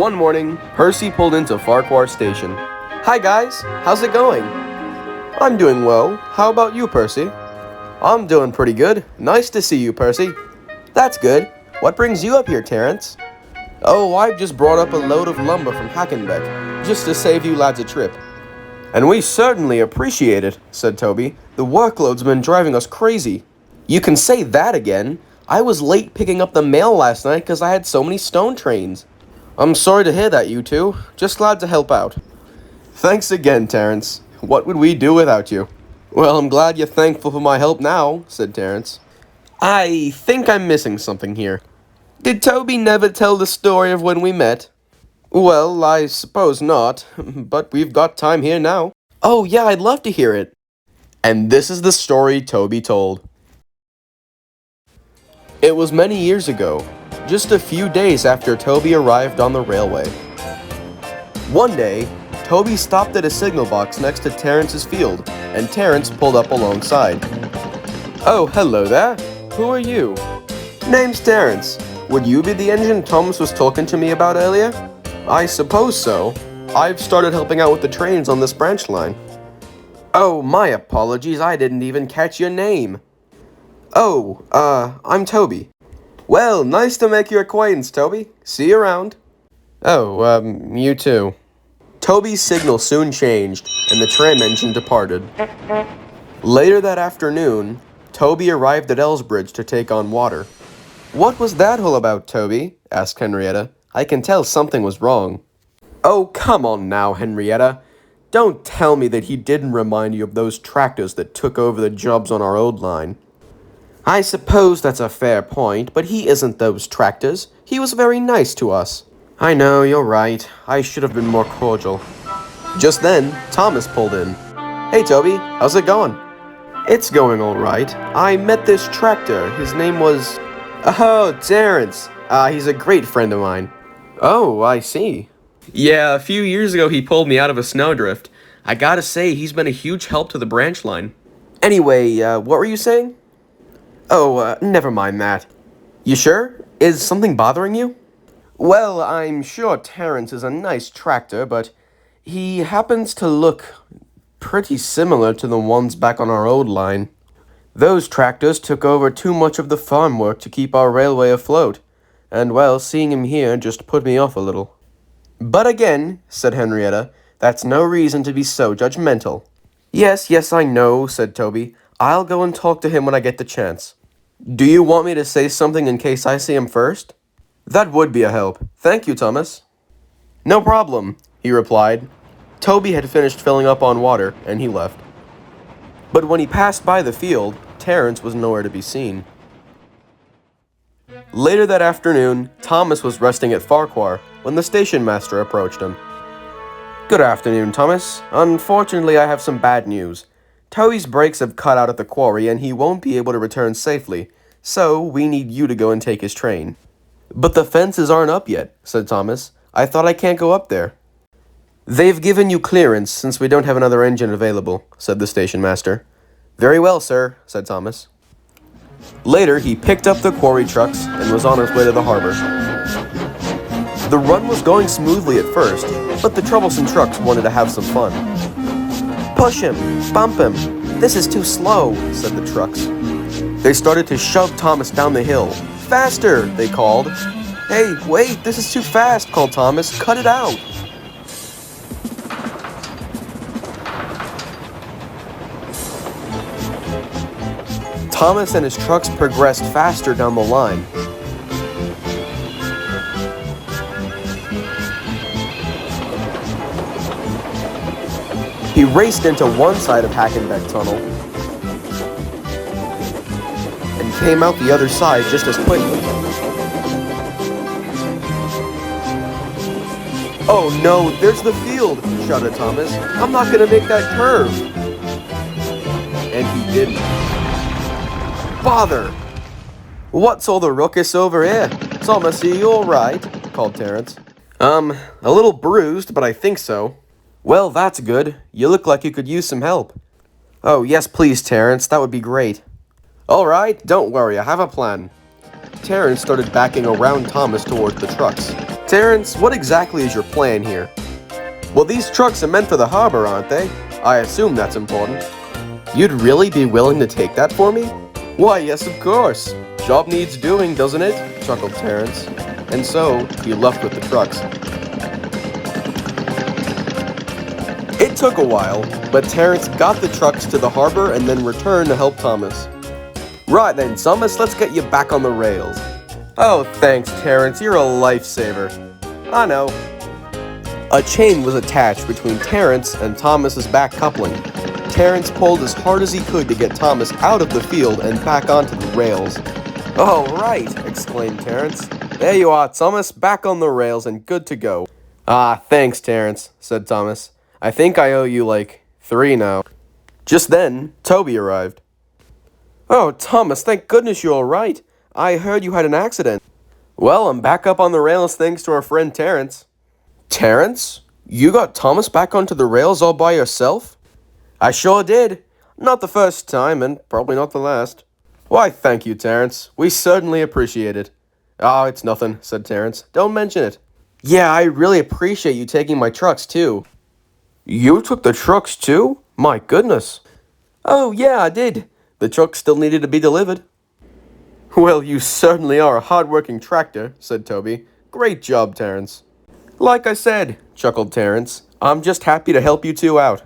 One morning, Percy pulled into Farquhar Station. Hi guys, how's it going? I'm doing well. How about you, Percy? I'm doing pretty good. Nice to see you, Percy. That's good. What brings you up here, Terence? Oh, I've just brought up a load of lumber from Hackenbeck, just to save you lads a trip. And we certainly appreciate it, said Toby. The workload's been driving us crazy. You can say that again. I was late picking up the mail last night because I had so many stone trains. I'm sorry to hear that, you two. Just glad to help out. Thanks again, Terence. What would we do without you? Well, I'm glad you're thankful for my help now, said Terence. I think I'm missing something here. Did Toby never tell the story of when we met? Well, I suppose not, but we've got time here now. Oh, yeah, I'd love to hear it. And this is the story Toby told. It was many years ago, just a few days after Toby arrived on the railway. One day, Toby stopped at a signal box next to Terence's field, and Terence pulled up alongside. Oh, hello there. Who are you? Name's Terence. Would you be the engine Thomas was talking to me about earlier? I suppose so. I've started helping out with the trains on this branch line. Oh, my apologies, I didn't even catch your name. Oh, I'm Toby. Well, nice to make your acquaintance, Toby. See you around. Oh, you too. Toby's signal soon changed, and the tram engine departed. Later that afternoon, Toby arrived at Elsbridge to take on water. What was that all about, Toby? Asked Henrietta. I can tell something was wrong. Oh, come on now, Henrietta. Don't tell me that he didn't remind you of those tractors that took over the jobs on our old line. I suppose that's a fair point, but he isn't those tractors. He was very nice to us. I know, you're right. I should have been more cordial. Just then, Thomas pulled in. Hey, Toby, how's it going? It's going all right. I met this tractor. His name was... Oh, Terence. He's a great friend of mine. Oh, I see. Yeah, a few years ago he pulled me out of a snowdrift. I gotta say, he's been a huge help to the branch line. Anyway, what were you saying? Oh, never mind that. You sure? Is something bothering you? Well, I'm sure Terence is a nice tractor, but he happens to look pretty similar to the ones back on our old line. Those tractors took over too much of the farm work to keep our railway afloat, and well, seeing him here just put me off a little. But again, said Henrietta, that's no reason to be so judgmental. Yes, I know, said Toby. I'll go and talk to him when I get the chance. Do you want me to say something in case I see him first? That would be a help. Thank you, Thomas. No problem, he replied. Toby had finished filling up on water, and he left. But when he passed by the field, Terence was nowhere to be seen. Later that afternoon, Thomas was resting at Farquhar when the station master approached him. Good afternoon, Thomas. Unfortunately, I have some bad news. Toby's brakes have cut out at the quarry and he won't be able to return safely, so we need you to go and take his train. But the fences aren't up yet, said Thomas. I thought I can't go up there. They've given you clearance since we don't have another engine available, said the station master. Very well, sir, said Thomas. Later, he picked up the quarry trucks and was on his way to the harbor. The run was going smoothly at first, but the troublesome trucks wanted to have some fun. Push him! Bump him! This is too slow, said the trucks. They started to shove Thomas down the hill. Faster, they called. Hey, wait, this is too fast, called Thomas. Cut it out! Thomas and his trucks progressed faster down the line. He raced into one side of Hackenbeck Tunnel and came out the other side just as quickly. Oh no, there's the field, shouted Thomas. I'm not gonna make that curve. And he didn't. Bother! What's all the ruckus over here? Thomas, are you alright? Called Terence. A little bruised, but I think so. Well, that's good. You look like you could use some help. Oh, yes, please, Terence. That would be great. All right, don't worry. I have a plan. Terence started backing around Thomas towards the trucks. Terence, what exactly is your plan here? Well, these trucks are meant for the harbor, aren't they? I assume that's important. You'd really be willing to take that for me? Why, yes, of course. Job needs doing, doesn't it? Chuckled Terence. And so, he left with the trucks. It took a while, but Terence got the trucks to the harbor and then returned to help Thomas. Right then, Thomas, let's get you back on the rails. Oh, thanks, Terence. You're a lifesaver. I know. A chain was attached between Terence and Thomas's back coupling. Terence pulled as hard as he could to get Thomas out of the field and back onto the rails. "Oh, right," exclaimed Terence. "There you are, Thomas, back on the rails and good to go." "Ah, thanks, Terence," said Thomas. "I think I owe you, 3 now." Just then, Toby arrived. "Oh, Thomas, thank goodness you're all right. I heard you had an accident." "Well, I'm back up on the rails thanks to our friend Terence." "Terence? You got Thomas back onto the rails all by yourself?" "I sure did. Not the first time, and probably not the last." "Why, thank you, Terence. We certainly appreciate it." "Oh, it's nothing," said Terence. "Don't mention it." "Yeah, I really appreciate you taking my trucks, too." "You took the trucks, too? My goodness." "Oh, yeah, I did. The trucks still needed to be delivered." "Well, you certainly are a hard-working tractor," said Toby. "Great job, Terence." "Like I said," chuckled Terence, "I'm just happy to help you two out."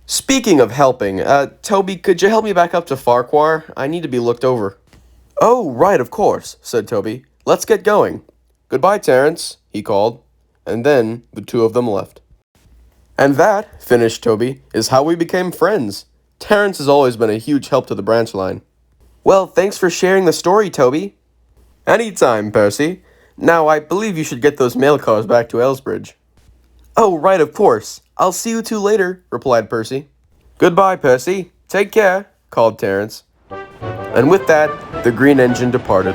"Speaking of helping, Toby, could you help me back up to Farquhar? I need to be looked over." "Oh, right, of course," said Toby. "Let's get going." "Goodbye, Terence," he called, and then the two of them left. "And that," finished Toby, "is how we became friends. Terence has always been a huge help to the branch line." "Well, thanks for sharing the story, Toby." "Anytime, Percy. Now, I believe you should get those mail cars back to Elsbridge." "Oh, right, of course. I'll see you two later," replied Percy. "Goodbye, Percy. Take care," called Terence. And with that, the green engine departed.